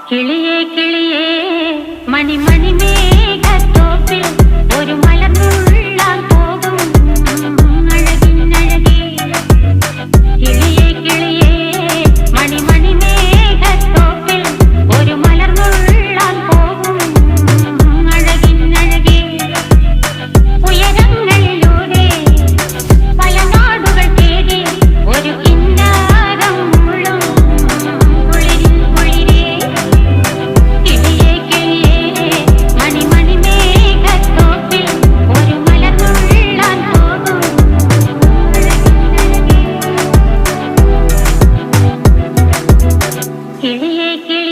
കിളിയേ കിളിയേ മണിമണി മേഘത്തോപ്പിൽ ഒരു മലർന്നുള്ളാൻ പോകും അഴകിനഴകേ. കിളിയേ കിളിയേ മണിമണി മേഘത്തോപ്പിൽ ഒരു മലർന്നുള്ളാൻ പോകും അഴകിനഴകേ. ഉയരങ്ങളിലൂടെ പല നാടുകൾ തേടി ഒരു കിന്നാരം മുഴും കുളിരിൻ കുളിരേ. കിളിയേ കിളിയേ മണിമണി മേഘത്തോപ്പിൽ ഒരു മലർന്നുള്ളാൻ പോകും അഴകിനഴകേ. കിളിയേ കിളിയേ